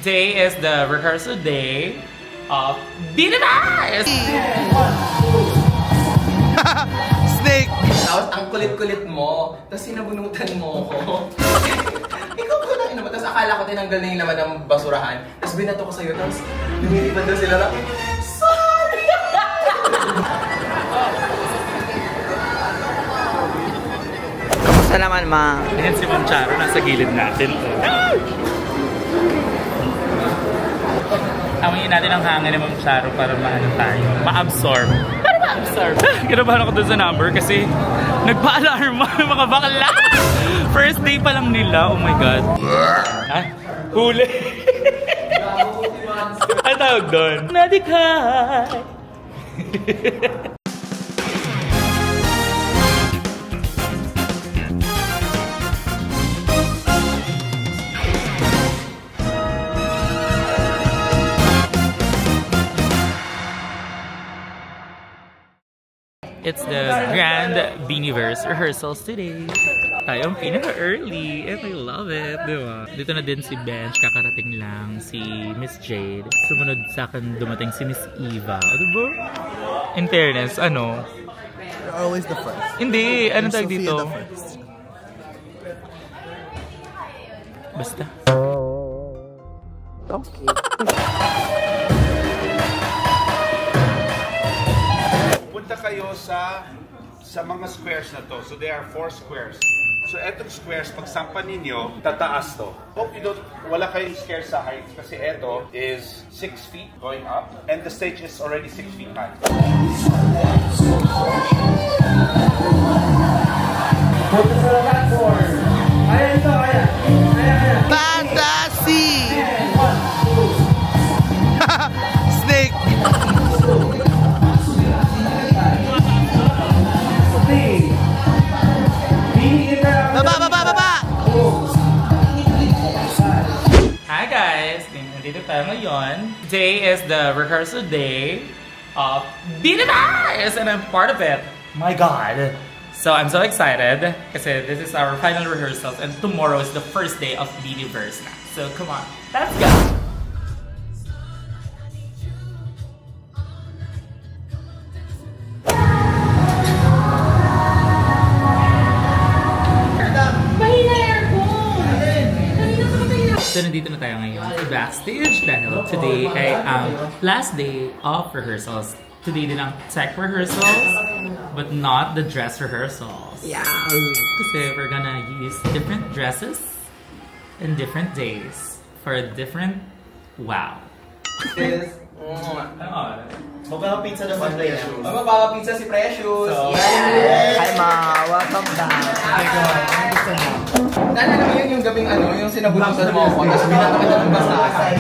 Today is the rehearsal day of BiniVerse! Snake! Tapos ang kulit-kulit mo, tapos sinabunutan mo ko. Ikaw ko na inaman. Tapos akala ko tinanggal na yung laman ng basurahan. Tapos binato ko sa'yo, tapos lumilipad daw sila lang. Sorry! Kamusta naman, ma? Ayan si Ma'am Charo, nasa gilid natin. Tawagin natin ang hangin ni Ma'am Charo para maano tayo, ma-absorb. Para ma-absorb. Kinabahan ako dun sa number kasi nagpa-alarma ng mga bakla. First day pa lang nila, oh my God. Ah, huli. Ano tawag doon? Nadikay. It's the grand BiniVerse rehearsals today. Tayo ang pinaka-early and I love it, diba? Dito na din si Bench, kakarating lang, si Miss Jade. Sumunod sa akin dumating si Miss Eva. Diba? In fairness, ano? You're always the first. Hindi, ano tawag dito? Basta. Okay. Punta kayo sa mga squares na to. So there are 4 squares. So etong squares, pag sampa ninyo, tataas to. Hope you don't, wala kayong scare sa heights kasi eto is 6 feet going up and the stage is already 6 feet high. Fantasy! Snake! Baba! Hi guys! Nandito tayo ngayon. Today is the rehearsal day of BiniVerse and I'm part of it. My God! So I'm so excited kasi this is our final rehearsals and tomorrow is the first day of BiniVerse na. So come on, let's go! So, nandito na tayo ngayon sa backstage dahil today ay ang last day of rehearsals. Today din ang tech rehearsals, but not the dress rehearsals. Yeah. Kasi we're gonna use different dresses in different days for a different wow. Yes. Magpapapizza na si Precious. Magpapapizza si Precious. Hi, ma. Welcome back. Naalala mo yung gabing yung sinabunutan mo ako, tapos binato kita ng basahan.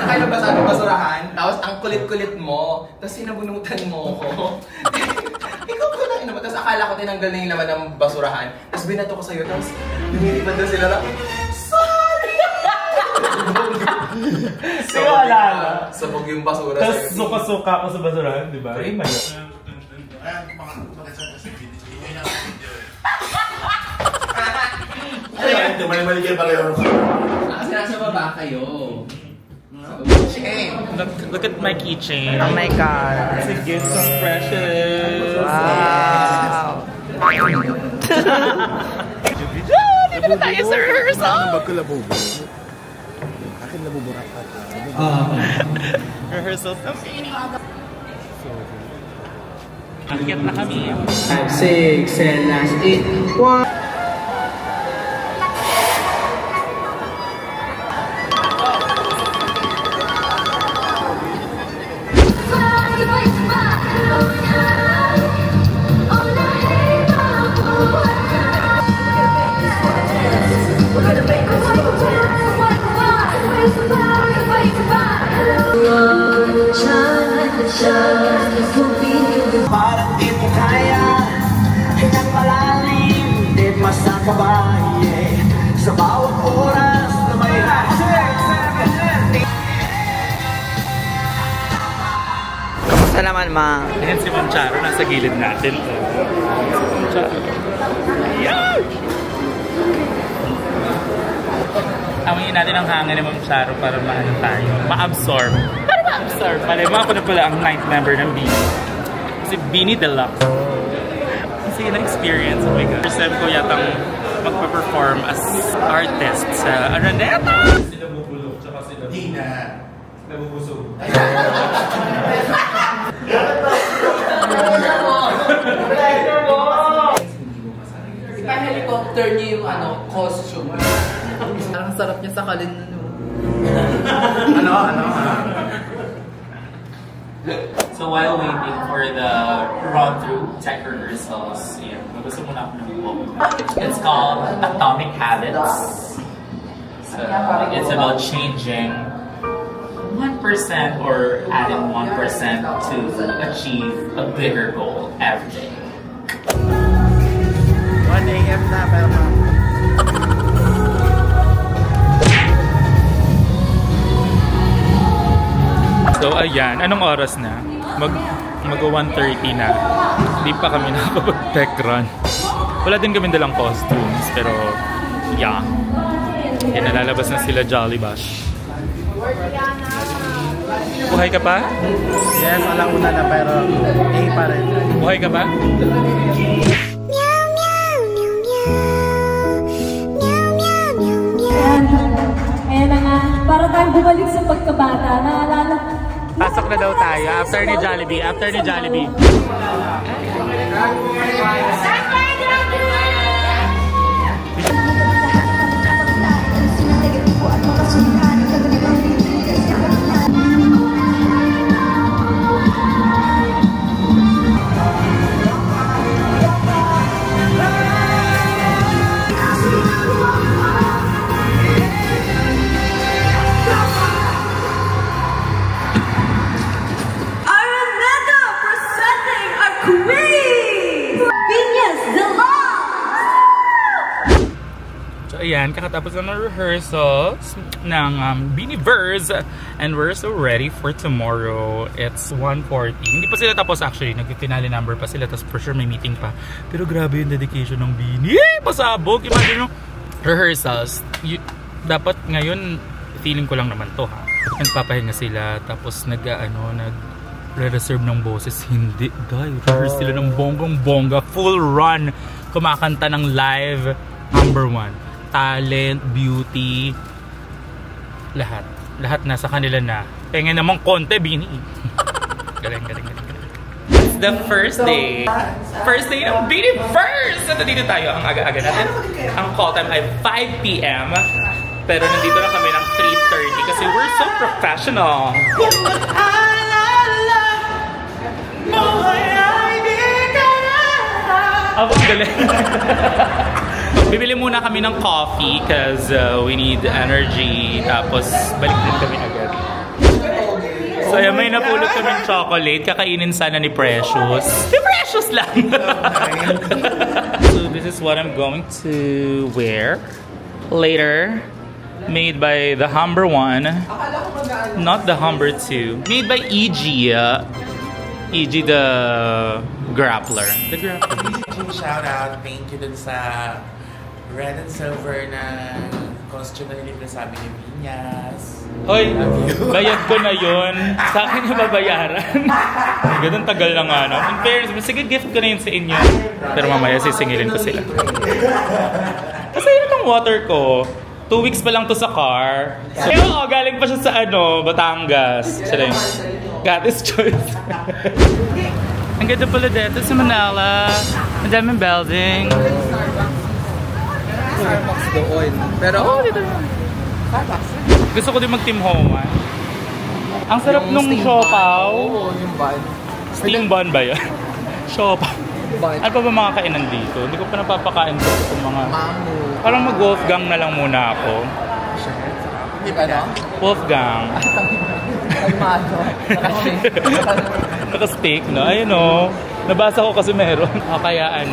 Kayo nabasa ng basurahan, tapos ang kulit-kulit mo, tapos sinabunutan mo ko. Ikaw ko na inaman. Tapos akala ko tinanggal na yung laman ng basurahan, tapos binato ko sa'yo, tapos lumilipad daw sila lang. Sorry! Wala na. Sabog yung basura Tapos sa'yo. suka-suka ako sa basurahan, di ba? Ay, mayo. Mali-mali kayo pala yun. Kasi nasa baba kayo. Shame. Look at my keychain. Oh my God. It's a gift from Precious. Wow. Dito na tayo sa rehearsal. Bag ko labubo. Akin labuburak ka. Rehearsal. Akyat na kami. 5, 6, and last 8. 1. Parang di mo kaya, hinang malalim, di masakabaye, sa bawat oras na may Kamusta naman, ma? Ayan si Ma'am Charo, nasa gilid natin. Ma'am Charo. Yeah! Amoyin natin ang hangin ni Ma'am Charo para maano tayo, ma-absorb. Para ma-absorb. Palima ako na pala ang 9th member ng Bini. Si Bini Deluxe. Kasi na-experience, oh my God. First time ko yatang magpa-perform as artist sa Araneta! Sila bubulok, tsaka sila Dina. Sila bubusog. Helicopter niya yung costume. Ang sarap niya sa kalin na So while waiting for the run-through tech rehearsals, magusto muna ako ng book. It's called Atomic Habits. So it's about changing 1% or adding 1% to achieve a bigger goal every day. 1 AM na, pero ma'am. So ayan, anong oras na? Mag-1:30 na. Hindi pa kami nakapag-tech run. Wala din kami dalang costumes, pero yeah. Yan, nalalabas na sila Jolly Bash. Buhay ka pa? Yes, alauna na, pero A pa rin. Buhay ka pa? Ayan na nga, para tayong bumalik sa pagkabata. Naalala. Pasok na daw tayo after ni Jollibee. After ni Jollibee. Ayan, kakatapos na ng rehearsals ng Biniverse and we're so ready for tomorrow. It's 1:40. Hindi pa sila tapos actually, nag-finale number pa sila, tapos for sure may meeting pa. Pero grabe yung dedication ng Bini. Pasabog! Imagine yung rehearsals. Dapat ngayon, feeling ko lang naman to ha. Nagpapahinga sila, tapos nag-reserve ng boses. Hindi, dahil rehearse sila ng bonggang-bongga, full run. Kumakanta ng live, number 1. Talent, beauty, lahat. Lahat nasa kanila na. Pengen namang konti, Bini. Galing. It's the first day. First day ng Biniverse! So, nandito tayo. Ang aga-aga natin. Ang call time ay 5 PM. Pero nandito na kami ng 3:30 kasi we're so professional. Ang galing. Bibili muna kami ng coffee because we need energy. Tapos balik din kami agad. So ayan, may napulot kaming chocolate. Kakainin sana ni Precious. Si Precious lang! So this is what I'm going to wear later. Made by the Humber 1. Not the Humber 2. Made by EG. EG the Grappler. The Grappler. Shout out, thank you dun sa red and silver na costume na nilibre sa amin ni Vinyas. Hoy, bayad ko na yun. Sa akin yung babayaran. Ganun tagal na nga, no? In fairness, sige, gift ko na yun sa inyo. Pero mamaya sisingilin ko sila. Kasi yun ang water ko. 2 weeks pa lang to sa car. Kaya galing pa siya sa Batangas. Siya yung Gatis Choice. Ang ganda pala dito sa Manila. Ang daming building. Starbucks doon. Pero, dito. Gusto ko din mag-Tim Hortons. Ang sarap nung siopaw. Yung bun. Steam bun ba yan? Siopaw. Ano pa ba mga kainan dito? Hindi ko pa napapakain ko itong mga... Mango. Parang mag-Wolfgang na lang muna ako. Hindi ba no? Wolfgang. Kalmado. Naka-steak, no? Ayun, no? Nabasa ko kasi meron. O kaya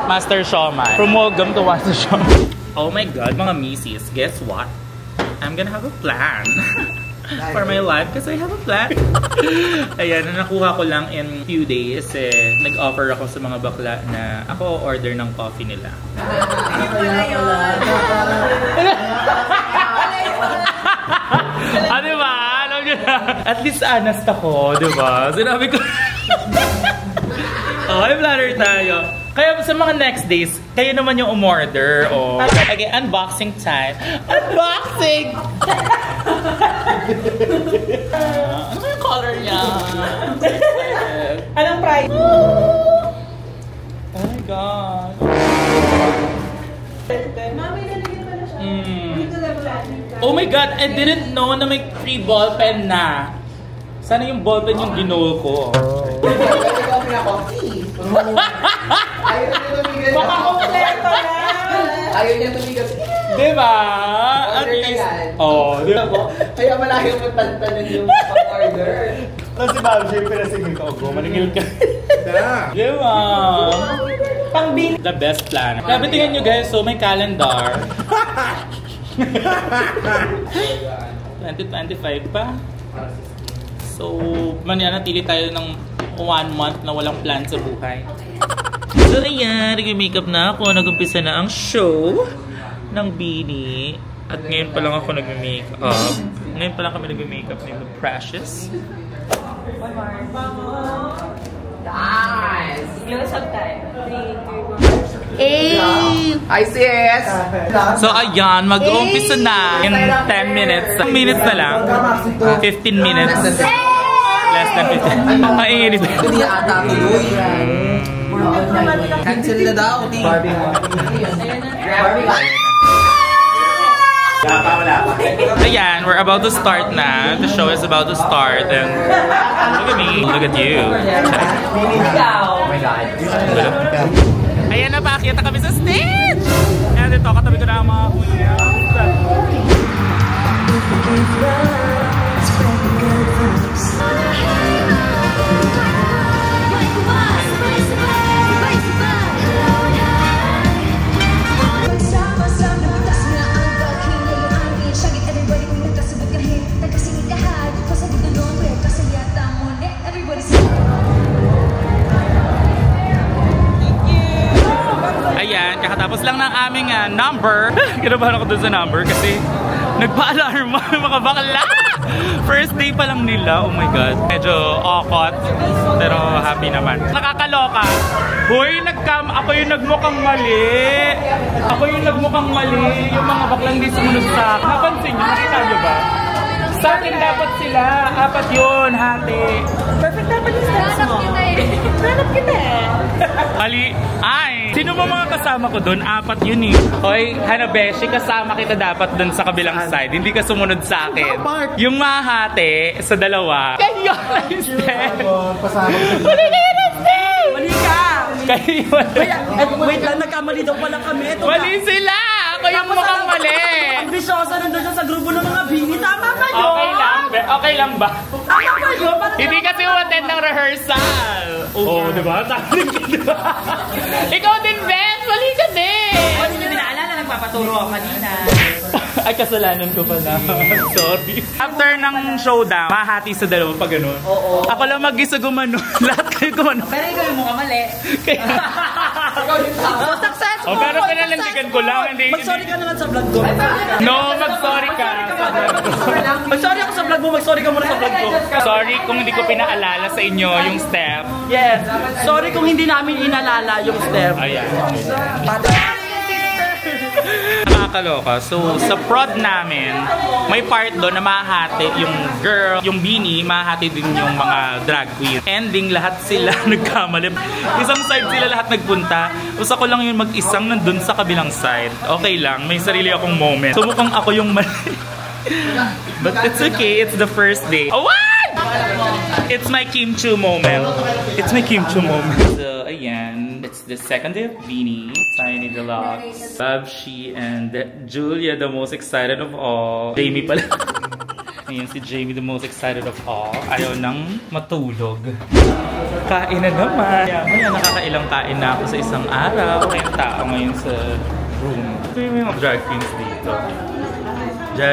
Master Shawman. From Wolfgang to Master Shawman. Oh my God, mga misis. Guess what? I'm gonna have a plan. For my life kasi I have a plan. Ayan, nakuha ko lang in few days. Nag-offer ako sa mga bakla na ako order ng coffee nila. di ba? Alam nyo na. At least honest ako, di ba? Sinabi ko. Okay, planner tayo. Kaya sa mga next days, kayo naman yung umorder. Okay, unboxing time. Unboxing! Ano yung color niya? Anong price? Oh my God. Mami, naligyan pa na siya. Oh my God, I didn't know na may free ballpen na. Sana yung ballpen yung ginol ko. Baka kompleto lang. Ayaw niya tumigas. Diba? At least, diba? Kaya malayo mo tantanan yung pang-order. Tapos si Ma'am, syempre na sige ka. Maningil ka. Diba? Pang-bin. The best plan. Sabi tingnan nyo guys, so may calendar. 2025 pa. So, mananatili tayo ng 1 month na walang plan sa buhay. So, ayan. Nag-makeup na ako. Nag-umpisa na ang show ng Beanie. At ngayon pa lang ako nag-makeup. Ngayon pa lang kami nag-makeup ni The Precious. Nice! Close up time. 3, 2, 1. Hey! Hi, sis! So, ayan. Mag-umpisa na in 10 minutes. 10 minutes na lang. 15 minutes. Less than 15. Mainit. Hindi ata tuloy. Cancel na daw. Barbie. Ayan, we're about to start na. The show is about to start and look at me, look at you. Oh my God. Ayan na, pakita kami sa stage! Ayan, ito, katabi ko na ang mga kuya. Ayan, kakatapos lang ng aming number. Kinabahan ako dun sa number kasi nagpa-alarm mga bakla. First day pa lang nila, oh my God. Medyo awkward, pero happy naman. Nakakaloka. Hoy, ako yung nagmukhang mali. Ako yung nagmukhang mali. Yung mga baklang di sumunod sa akin. Napansin nyo, nakita nyo ba? Sa akin dapat sila. Apat yun, hati. Perfect dapat yung steps mo. Hanap kita eh. Mali. Ay, sino ba mga kasama ko doon? Apat yun eh. Hoy, Hanabeshi, kasama kita dapat doon sa kabilang side. Hindi ka sumunod sa akin. Yung mahati sa dalawa. Kayo na yung step. Mali ka yun ang step. Mali ka. Wait lang, nagkamali daw pala kami. Mali sila. Ako yung mukhang mali. Ambisyosa nandun siya sa grupo ng mga bini. Tama kayo. Okay lang ba? Tama kayo. Hindi kasi umattend ng rehearsal. Oo, diba? Ikaw din, Beth! Mali ka din! Hindi nyo binaalala, nagpapaturo ako kanina. Ay, kasalanan ko pala. Sorry. After ng showdown, mahati sa dalawa pa ganun. Oo. Ako lang mag-isa gumano. Lahat kayo gumano. Pero ikaw yung mukha mali. Ikaw yung tama. So, successful! Pero pinalandigan ko lang. Mag-sorry ka naman sa vlog ko. No, mag-sorry ka. Mag-sorry ako sa vlog mo, mag-sorry ka muna sa vlog ko. Sorry kung hindi ko pinaalala sa inyo yung step. Yes. Sorry kung hindi namin inalala yung step. Ayan. Nakakaloka. So, sa prod namin, may part doon na mahati yung girl, yung Beanie, mahati din yung mga drag queen. Ending, lahat sila nagkamali. Isang side sila lahat nagpunta. Tapos ako lang yung mag-isang nandun sa kabilang side. Okay lang, may sarili akong moment. So, mukhang ako yung mali. But it's okay, it's the first day. Oh, what? It's my Kim Chu moment. It's my Kim Chu moment. So, ayan. It's the second day of Beanie. Tiny Deluxe. Babshi and Julia, the most excited of all. Jamie pala. Ayan si Jamie, the most excited of all. Ayaw nang matulog. Kain na naman. Maya nakakailang kain na ako sa isang araw. Kayong tao ngayon sa room. Ito yung mga drag queens dito.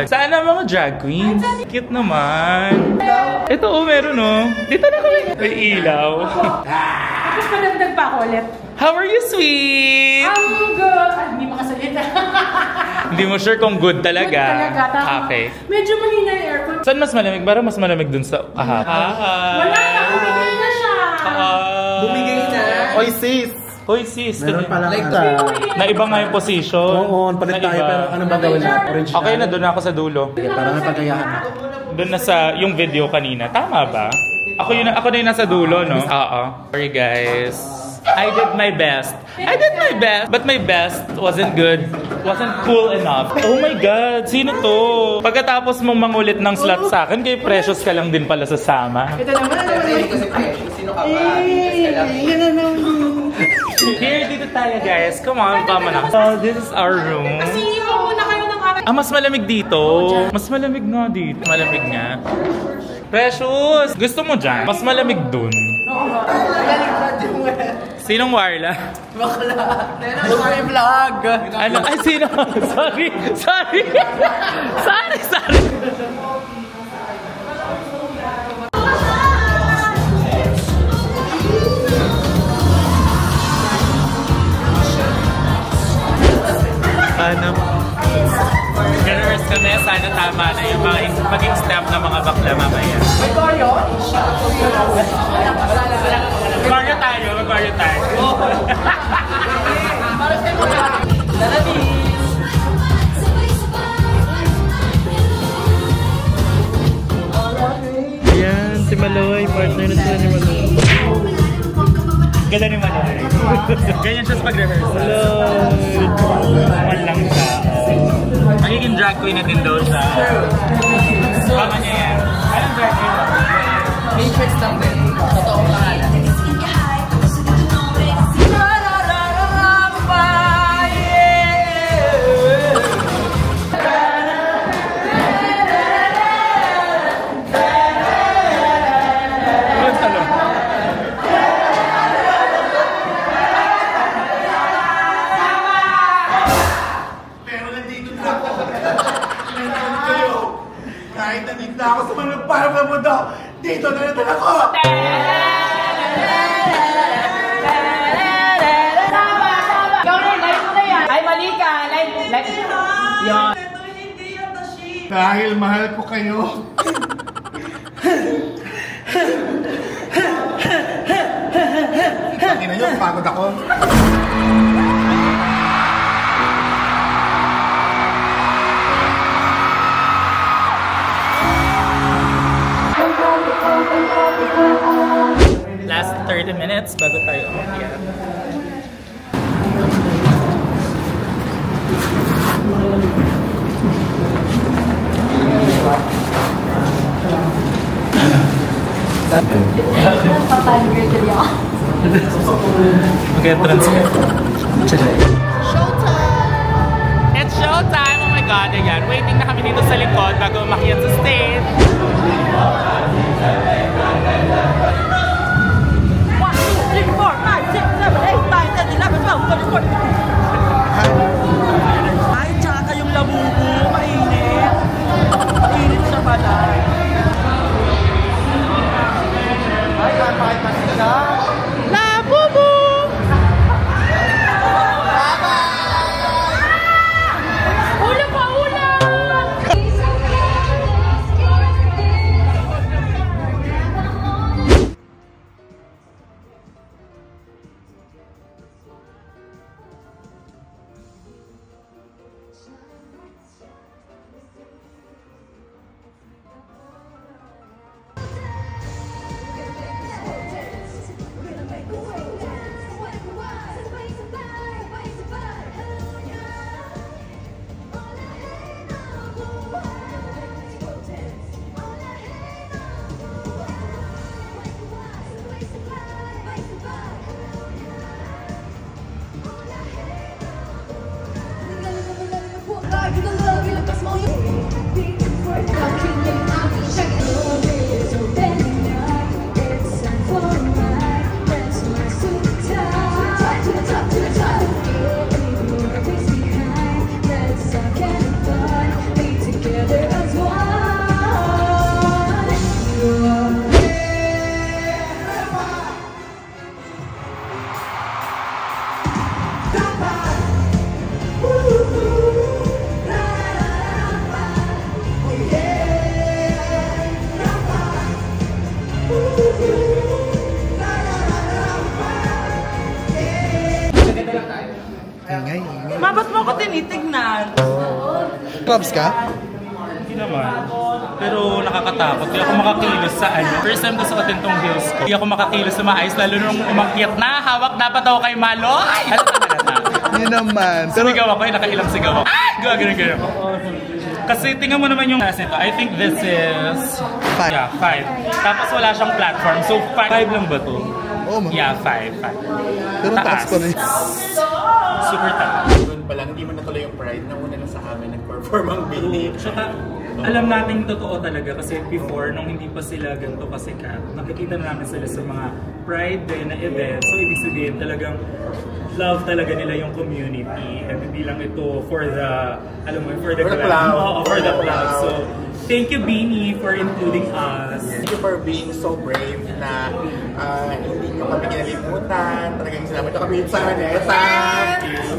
Sana mga drag queens. Cute naman. Ito meron Dito na kami. May ilaw. Tapos panagdag pa ako ulit. How are you, sweet? I'm good. Ay, hindi makasalita. Hindi mo sure kung good talaga. Good talaga, tama. Okay. Medyo mahina yung aircon. Saan mas malamig? Parang mas malamig dun sa kahapon. Wala na, bumigay na siya. Bumigay na. Oy, sis! Hoy, sis. Meron pala Like, Na iba nga yung position. Oo, palit tayo. Naiba. Pero ano ba gawin natin? Original. Okay na, doon ako sa dulo. Parang napagayahan na. Doon na sa yung video kanina. Tama ba? Ako na yung nasa dulo, no? Oo. Sorry, guys. I did my best. But my best wasn't good. Wasn't cool enough. Oh my God, sino to? Pagkatapos mong mangulit ng slot sa akin, kay Precious ka lang din pala sasama. Ito naman. Kasi Precious, sino ka ba? Here, dito tayo, guys. Come on, tama na. So, this is our room. Kasi iwan muna kayo ng aking... Mas malamig dito. Mas malamig nga dito. Malamig nga. Precious! Gusto mo dyan? Mas malamig dun. Sinong Warla? Bakla. Sorry, vlog. Ano? Ay, sino? Sorry. Sorry. Ano? Ganers kami, sana tama na yung mga maging step ng mga bakla mamaya. May choreo? Mag-choreo tayo. Ayan, si Maloy, partner na sila ni Maloy. Ganda ni Maloy. Ganyan siya sa pag-rehearsal. One lang siya. Magiging drag queen na din daw siya. Tama niya yan. Anong drag queen? Matrix lang din. Totoong pangalan. Kahit nandito na ako sa mga parang na mundo, dito na natin ako! Ikaw na, live mo na yan. Ay, mali ka. Live. Yan. Dahil mahal ko kayo. Ina nyo, pagod ako. Last 30 minutes bago tayo umakyat. Okay, transfer. Showtime! It's showtime! Oh my God, ayan. Waiting na kami dito sa likod bago umakyat sa stage. 'Ay, tsaka yung labubo, mainit. Mainit sa balay. Ay, kahit pa sila. Labubo! Ulam pa, ulam! ko tinitignan. Clubs ka? Hindi naman. Pero nakakatakot. Hindi ako makakilos sa ano. First time ko suotin tong heels ko. Hindi ako makakilos sa maayos. Lalo nung umakyat na. Hawak dapat ako kay Maloy. Hindi naman. Sumigaw ako. Nakailang sigaw ako. Ay! Gano'n. Kasi tingnan mo naman yung nasa ito. I think this is 5. Yeah, 5. Tapos wala siyang platform. So 5 lang ba to? Oh, yeah, 5. Pero taas pa rin. Super taas. Doon pa lang, hindi mo natuloy yung pride na una na sa amin nag-perform ang Bini. Saka, alam natin totoo talaga kasi before, nung hindi pa sila ganito kasikat, nakikita namin sila sa mga Pride Day na event. So, ibig sabihin talagang love talaga nila yung community. And hindi lang ito for the, alam mo, for the cloud. Oo, for the cloud. So, thank you, Bini, for including us. Thank you for being so brave na hindi nyo kami kinalimutan. Talagang salamat nyo kami sa Aneta.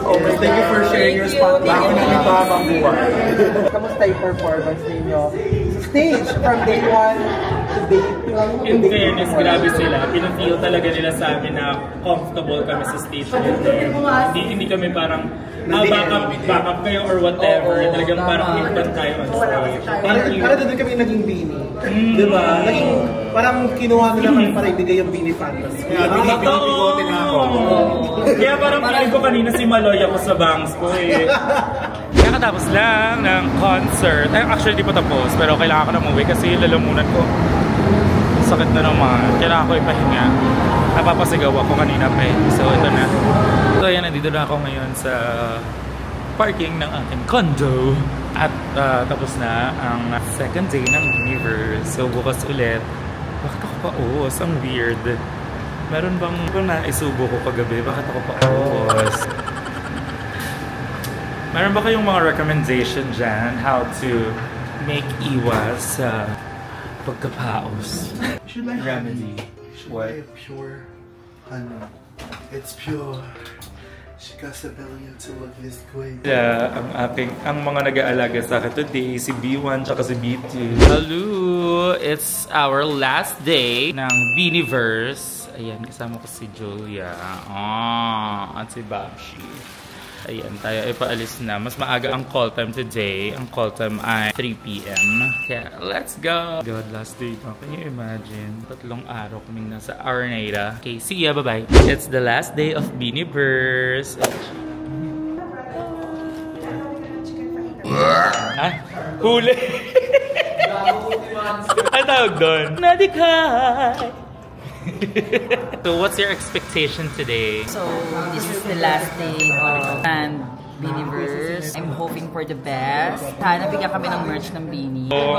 Oh my God. Thank you for sharing your spot. Bago namin ito habang buhay. Kamusta yung performance ninyo? Stage from day 1 to day 2. In fairness, grabe sila. Pinafeel talaga nila sa amin na comfortable kami sa stage with them. Hindi kami parang backup kayo or whatever. Talagang parang iban tayo on stage. Para doon kami naging Bini. Diba? Naging, parang kinuha nila kami para ibigay yung Bini fantasy. Binibigote na ako. Kaya parang piling ko kanina si Maloy ako sa bangs ko eh. Kakatapos lang ng concert. Actually, di pa tapos. Pero kailangan ko na umuwi kasi lalamunan ko. Sakit na naman. Kailangan ko ipahinga. Napapasigaw ako kanina pa eh. So, ito na. So, ayan. Nandito na ako ngayon sa parking ng aking condo. At tapos na ang second day ng Universe. So, bukas ulit. Bakit ako pa-os? Ang weird. Meron bang naisubo ko kagabi? Bakit ako pa-os? Meron ba kayong mga recommendation dyan? How to make iwas sa pagkapaos? Remedy. What? Pure. Ano? It's pure. She got the ability to look this good. Yeah, ang mga nag-aalaga sa akin today, si B1 tsaka si B2. Hello! It's our last day ng Biniverse. Ayan, kasama ko si Julia. At si Babshi. Ayan, tayo ay paalis na. Mas maaga ang call time today. Ang call time ay 3 p.m. Kaya, let's go! God, last day na. Can you imagine? 3 araw kaming nasa Araneta. Okay, see ya, bye-bye. It's the last day of Biniverse. Ah, huli! Ano tawag doon? Nadikay! So, what's your expectation today? So, this is the last day of Biniverse. I'm hoping for the best. Sana bigyan kami ng merch ng Bini. Oh.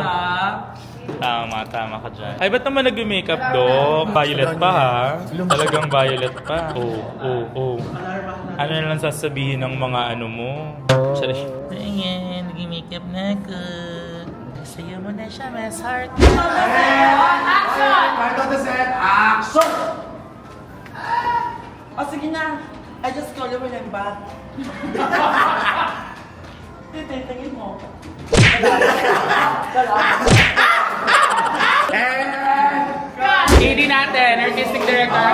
Tama ka dyan. Ay, ba't naman nag-makeup, Dok? Violet pa, ha? Talagang violet pa. Oh. Ano na lang sasabihin ng mga ano mo? Sorry. Ayan, nag-makeup na ako. Sayo mo na siya, Miss Heart. Action! Part of the set, action! Oh, sige na. I just call you when I'm back. Titingin mo. AD natin, artistic director.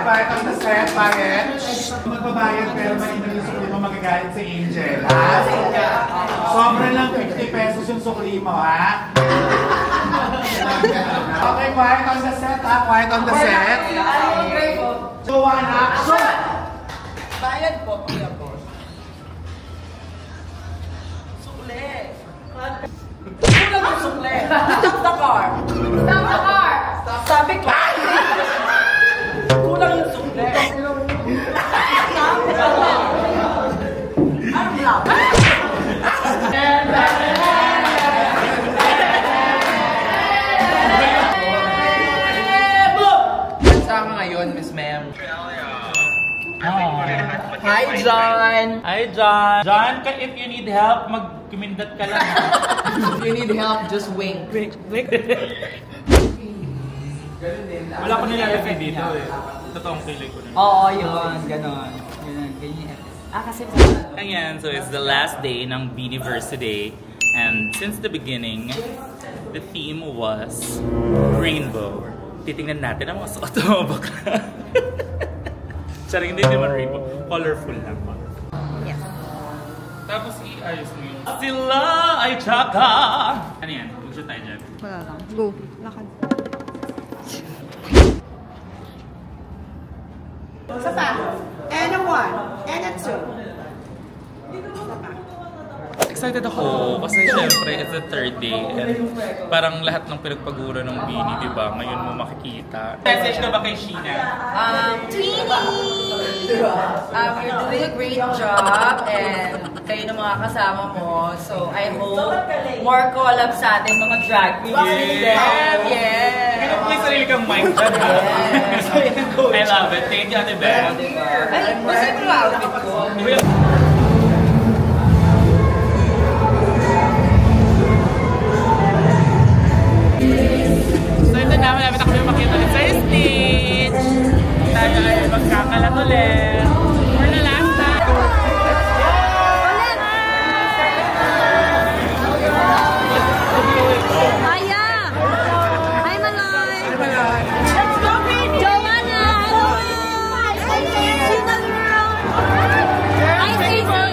Part of the set, bakit? Magbabayad pero mainit yung sukli mo, magagalit si Angel, ha? Sobra lang 50 pesos yung sukli mo, ha? Okay, quiet on the set, ha? Quiet on the set. So, one action! Bayad po, kuya po. Sukle. Kulang yung sukle. Stop the car. Stop the car. Sabi ko. Kulang yung sukle. Ano lang? Saan ka ngayon, Miss Ma'am? Hi, John! Hi, John! John, if you need help, mag-kumindat ka lang. If you need help, just wink. Wala ko nilalagay dito eh. Totoong feeling ko na. Oo, yun. Ganon. Ganyan. Kasi... Ayan, so it's the last day ng Biniverse today. And since the beginning, the theme was rainbow. Titingnan natin ang mga suot ng mga bakla. Sorry, hindi naman rainbow. Colorful lang. Yes. Ayos mo yun. Sila ay tsaka. Ano yan? Mag-shoot tayo dyan. Wala lang. Go. Lakad. Isa pa. And a 1. And a 2. Isa pa. Excited ako kasi syempre it's the third day and parang lahat ng pinagpaguro ng Bini, di ba? Ngayon mo makikita. Message ka ba kay Sheena? Tweenie! You're doing a great job and kayo ng mga kasama mo. So I hope more collabs sa ating mga drag queens. Yes! Yes! Kaya may sarili kang mic dyan. I love it. Thank you, Ate Beth. Ay, masaya ko yung outfit ko. So ito na, malapit ako yung makita ulit sa stage. Tayo ay magkakalat ulit. For the last time. Aya! Hi, Maloy! Let's go, baby! Joanna! Hi, Sina girl! Hi, Stacey!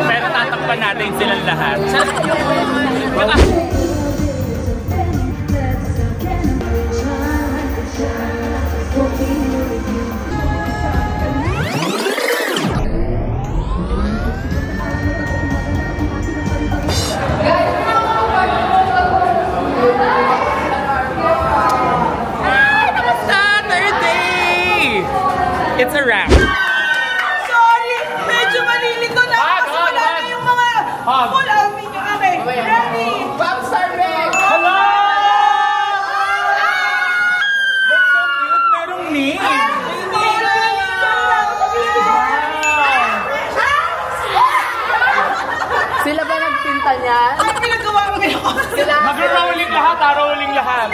Pero tatakpan natin silang lahat. It's a wrap. Sorry! Medyo malilito na kasi wala na yung mga full army nyo. Okay, ready? Bouncer Meg! Hello! That's so cute. Merong name. Sila ba nagpinta niyan? Ano pinagawa mo nila? Mag-rolling lahat, rolling lahat.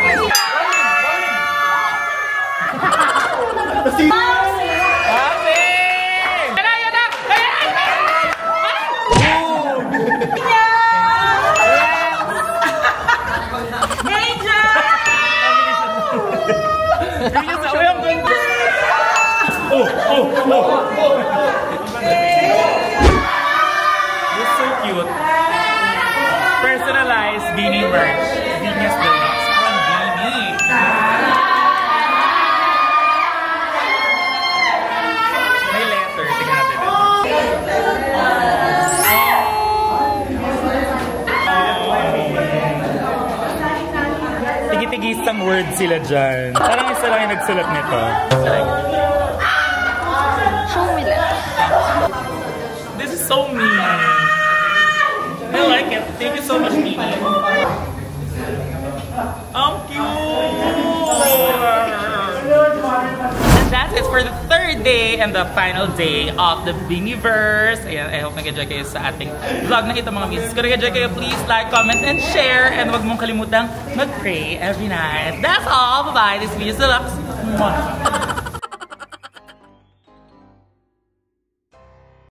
It's so cute. Personalized Bini merch. Bini's Deluxe from Bini. May letter. Tingnan natin. Tigi-tigisang word sila dyan. Parang isa lang yung nagsulat nito. Show me that. This is so mean. I like it. Thank you so much, Mimi. Cute! And that's it for the third day and the final day of the Biniverse. Ayan, I hope nag-enjoy kayo sa ating vlog na ito, mga misis. Kung nag-enjoy kayo, please like, comment, and share. And huwag mong kalimutang mag-pray every night. That's all. Bye-bye. This is Deluxe.